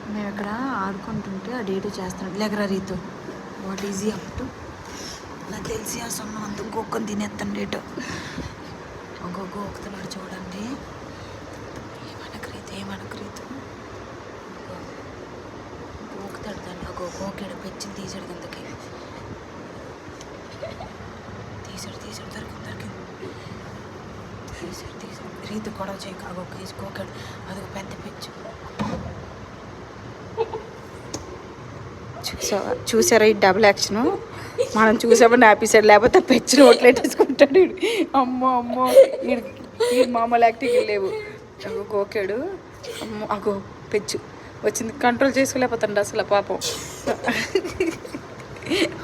మేము ఇక్కడ ఆడుకుంటుంటే ఆ డేట్ చేస్తున్నాడు లేకరా Ritu what is he up to నాకు తెలిసి ఆ సొన్నం అంత గోక్కని తినేస్తాను డేటు ఒక గోకుతున్నాడు చూడండి ఏమనకు రీతు గోకుతాడు దాన్ని ఒక గోకాడు పెంచి తీసాడు కిందకి తీసాడు దొరికింది తీసాడు రీతు గొడవ చేయక ఆ గొక్క వేసి గోకాడు అదొక పెద్ద పెంచు చూసారా ఈ డబుల్ యాక్షన్ మనం చూసామని ఆపేసాడు లేకపోతే పెచ్చిన ఓట్లేటేసుకుంటాడు అమ్మో ఈ మామూలు యాక్టింగ్ లేవు అగో గోకాడు అమ్మో అగో పెచ్చు వచ్చింది కంట్రోల్ చేసుకోలేకపోతాడు అసలు పాపం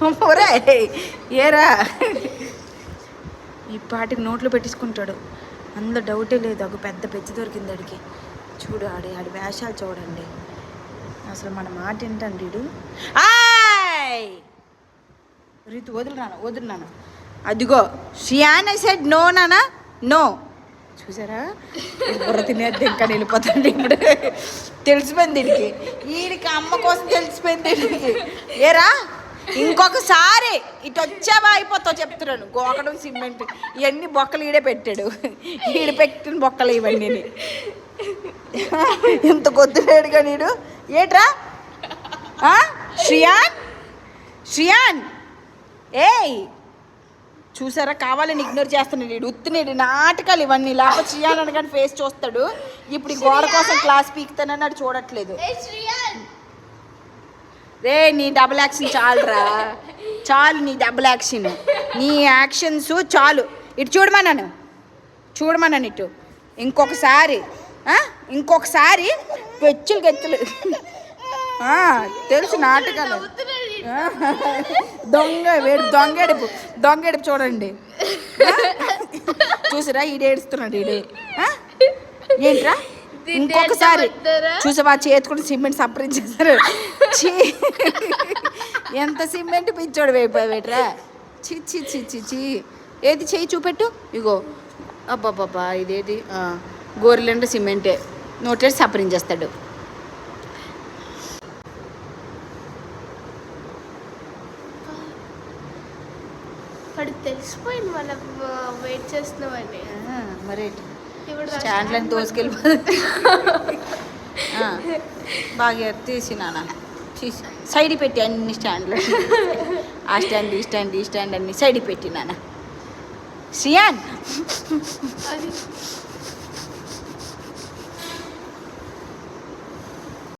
అమ్మోరా ఏరా ఈ పాటికి నోట్లో పెట్టించుకుంటాడు అందులో డౌటే లేదు ఒక పెద్ద పెచ్చు దొరికింది అడిగి చూడు ఆడి వేషాలు చూడండి అసలు మన మాట ఏంటండి వీడు రీతు వదులున్నాను అదిగో షియాన్ ఐ సెడ్ నో నానా నో చూసారా బుర్ర తినేది ఇంకా వెళ్ళిపోతుంది ఇప్పుడు తెలిసిపోయింది వీడికి అమ్మ కోసం తెలిసిపోయింది వీడికి ఏరా ఇంకొకసారి ఇటు వచ్చావా అయిపోతావు చెప్తున్నాను గోకడం సిమెంట్ ఇవన్నీ బొక్కలు ఈడే పెట్టాడు ఈడ పెట్టిన బొక్కలు ఇవన్నీ ఇంత కొద్దులేడుగా నీడు ఏట్రా శ్రియాన్ ఏయ్ చూసారా కావాలని ఇగ్నోర్ చేస్తున్నాడు వీడు ఉత్తినేడు నాటకాలు ఇవన్నీ లేకపోతే శ్రియాన్ అనగానే ఫేస్ చూస్తాడు ఇప్పుడు ఈ గోడ కోసం క్లాస్ పీకుతానని అది చూడట్లేదు రే నీ డబుల్ యాక్షన్ చాలు నీ డబుల్ యాక్షన్ నీ యాక్షన్స్ చాలు ఇటు చూడమన్నాను ఇటు ఇంకొకసారి పెచ్చులు గెచ్చులు తెలుసు నాటకాలు దొంగేడుపు చూడండి చూసారా ఈడేడుస్తున్నాడు ఏంట్రా ఇంకొకసారి చూసావా చేతుకుంటే సిమెంట్ సంప్రదించేస్తారు ఎంత సిమెంట్ పిచ్చోడు వేయిపోయావేట్రా చి ఏది చెయ్యి చూపెట్టు ఇగో అబ్బాబ్బా ఇదేది గోరెలంటే సిమెంటే నోటేసి సంప్రదించేస్తాడు తెలిసిపోయింది మనం వెయిట్ చేస్తున్నామని మరి స్టాండ్లను తోసుకెళ్ళిపోతుంది బాగా తీసి నాన్న సైడ్ పెట్టి అన్ని స్టాండ్లు ఆ స్టాండ్ ఈ స్టాండ్ అన్ని సైడ్ పెట్టి నాన్న శ్రియాన్